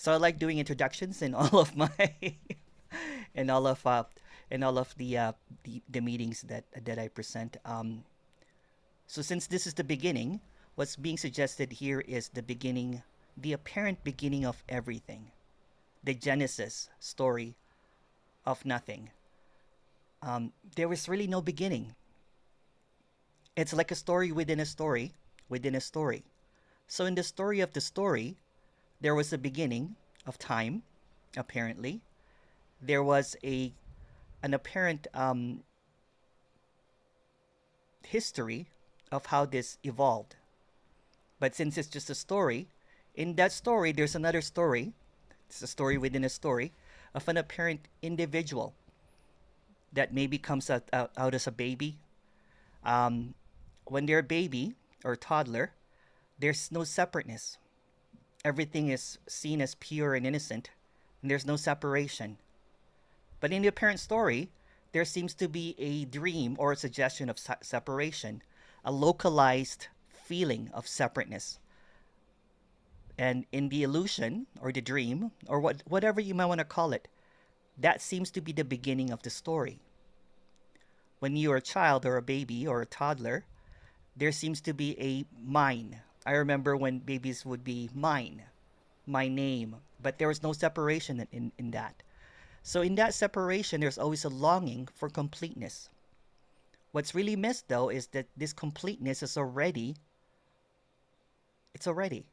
So I like doing introductions in all of my in all of the meetings that I present. So since this is the beginning, what's being suggested here is the beginning, the apparent beginning of everything, the genesis story of nothing. There was really no beginning. It's like a story within a story within a story. So in the story of the story, there was a beginning of time, apparently. There was a an apparent history of how this evolved. But since it's just a story, in that story, there's another story. It's a story within a story of an apparent individual that maybe comes out as a baby. Um, when they're a baby or toddler, there's no separateness. Everything is seen as pure and innocent, and there's no separation. But in the apparent story, there seems to be a dream or a suggestion of separation, a localized feeling of separateness. And in the illusion or the dream, or whatever you might want to call it, that seems to be the beginning of the story. When you're a child or a baby or a toddler, there seems to be a mine. I remember when babies would be mine, my name, but there was no separation in that. So in that separation, there's always a longing for completeness. What's really missed though is that this completeness is already, it's already.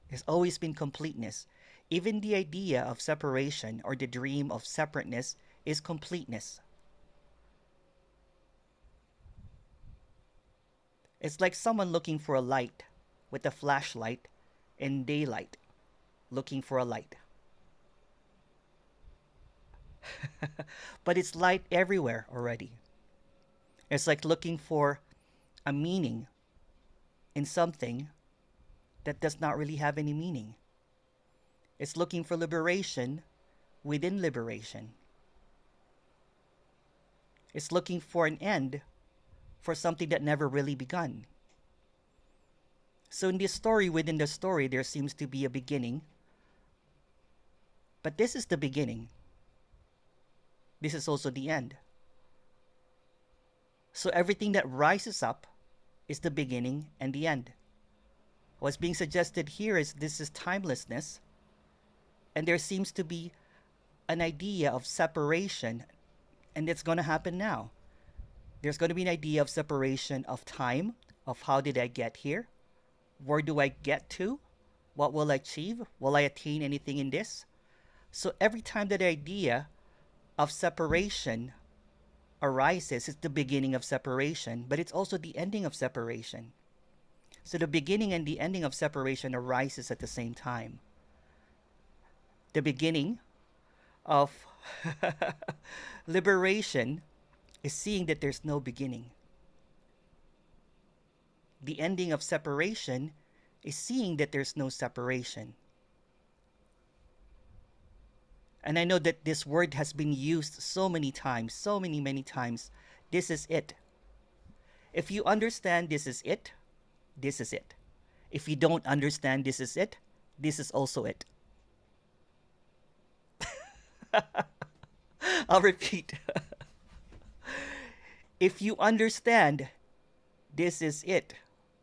There's always been completeness. Even the idea of separation or the dream of separateness is completeness. It's like someone looking for a light with a flashlight in daylight, looking for a light. But it's light everywhere already. It's like looking for a meaning in something that does not really have any meaning. It's looking for liberation within liberation. It's looking for an end for something that never really begun. So in this story within the story, there seems to be a beginning. But this is the beginning. This is also the end. So everything that rises up is the beginning and the end. What's being suggested here is this is timelessness, and there seems to be an idea of separation, and it's going to happen now. There's going to be an idea of separation of time, of how did I get here? Where do I get to? What will I achieve? Will I attain anything in this? So every time that idea of separation arises, it's the beginning of separation, but it's also the ending of separation. So the beginning and the ending of separation arises at the same time. The beginning of liberation is seeing that there's no beginning. The ending of separation is seeing that there's no separation. And I know that this word has been used so many times, so many times. This is it. If you understand this is it, this is it. If you don't understand this is it, this is also it. I'll repeat. If you understand this is it,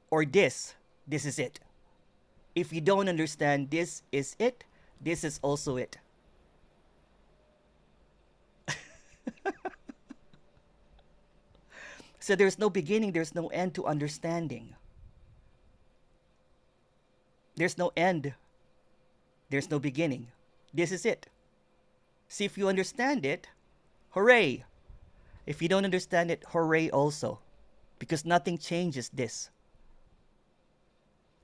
or this is it. If you don't understand this is it, this is also it. So there's no beginning, there's no end to understanding. There's no end, there's no beginning. This is it. See, if you understand it, hooray. If you don't understand it, hooray also. Because nothing changes this.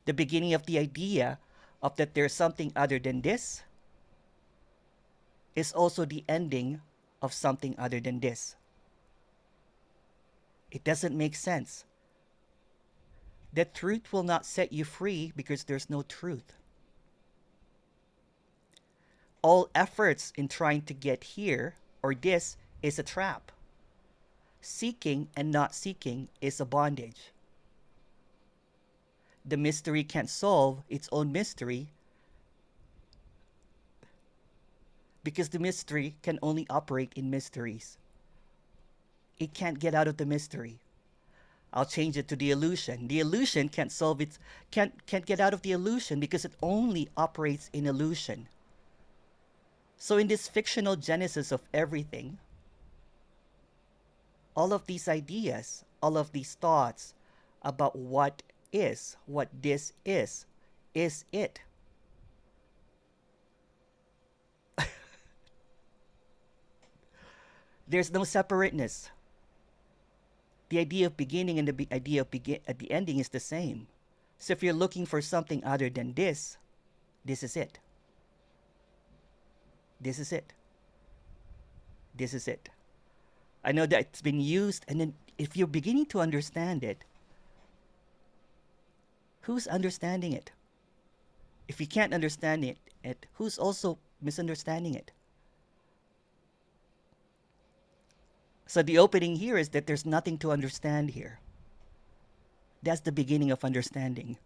The beginning of the idea of that there's something other than this is also the ending of something other than this. It doesn't make sense. The truth will not set you free because there's no truth. All efforts in trying to get here or this is a trap. Seeking and not seeking is a bondage. The mystery can't solve its own mystery because the mystery can only operate in mysteries. It can't get out of the mystery. I'll change it to the illusion. The illusion can't solve it, can't get out of the illusion because it only operates in illusion. So in this fictional genesis of everything, all of these ideas, all of these thoughts about what this is it. There's no separateness. The idea of beginning and the idea of at the ending is the same. So if you're looking for something other than this is it. This is it. This is it. I know that it's been used, and then if you're beginning to understand it, who's understanding it? If you can't understand it, who's also misunderstanding it? So the opening here is that there's nothing to understand here. That's the beginning of understanding.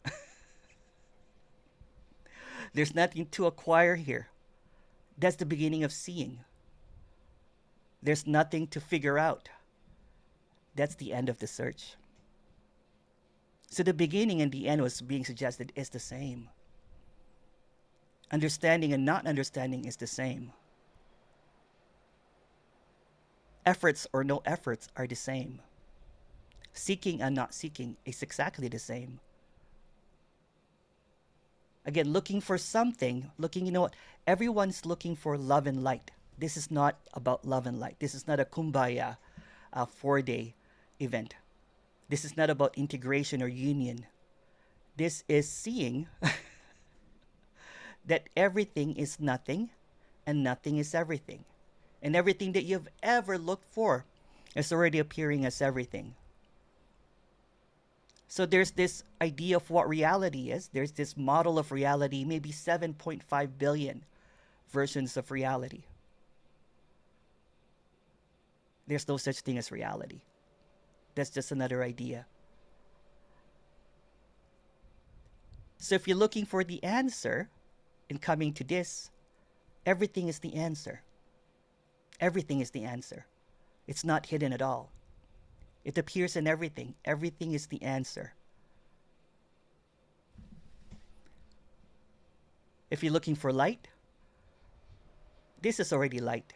There's nothing to acquire here. That's the beginning of seeing. There's nothing to figure out. That's the end of the search. So the beginning and the end was being suggested is the same. Understanding and not understanding is the same. Efforts or no efforts are the same. Seeking and not seeking is exactly the same. Again, looking for something, you know what? Everyone's looking for love and light. This is not about love and light. This is not a kumbaya 4-day event. This is not about integration or union. This is seeing that everything is nothing and nothing is everything. And everything that you've ever looked for is already appearing as everything. So there's this idea of what reality is. There's this model of reality, maybe 7.5 billion versions of reality. There's no such thing as reality. That's just another idea. So if you're looking for the answer in coming to this, everything is the answer. Everything is the answer. It's not hidden at all. It appears in everything. Everything is the answer. If you're looking for light, this is already light.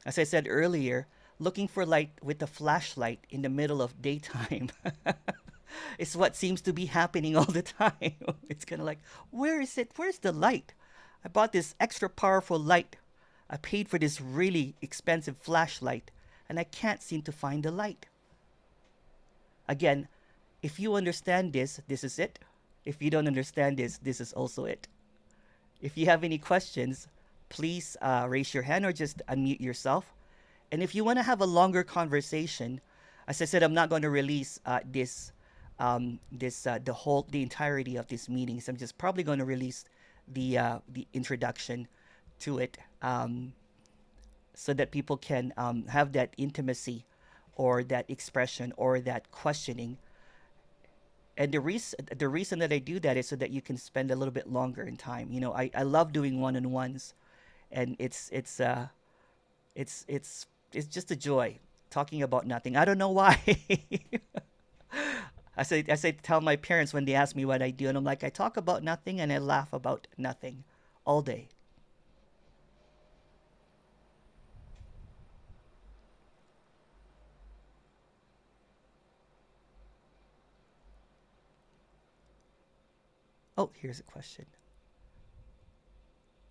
As I said earlier, looking for light with a flashlight in the middle of daytime is what seems to be happening all the time. It's kind of like, where is it? Where's the light? I bought this extra powerful light. I paid for this really expensive flashlight, and I can't seem to find the light. Again, if you understand this, this is it. If you don't understand this, this is also it. If you have any questions, please raise your hand or just unmute yourself. And if you want to have a longer conversation, as I said, I'm not going to release the entirety of these meetings. I'm just probably going to release the introduction to it, so that people can have that intimacy or that expression or that questioning. And the reason that I do that is so that you can spend a little bit longer in time. You know, I love doing one-on-ones, and it's just a joy talking about nothing. I don't know why. I tell my parents when they ask me what I do, and I'm like, I talk about nothing and I laugh about nothing all day. Oh, here's a question.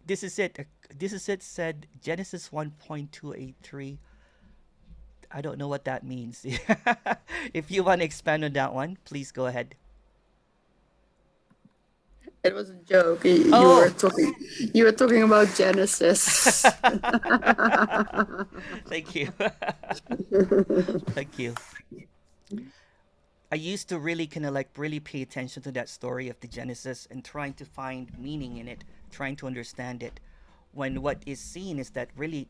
This is it. This is it said Genesis 1.283. I don't know what that means. If you want to expand on that one, please go ahead. It was a joke. You Oh, were talking. You were talking about Genesis. thank you. Thank you. I used to really kind of like really pay attention to that story of the Genesis and trying to find meaning in it, trying to understand it. When what is seen is that really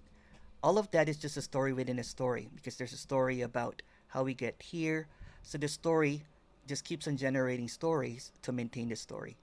all of that is just a story within a story, because there's a story about how we get here. So the story just keeps on generating stories to maintain the story.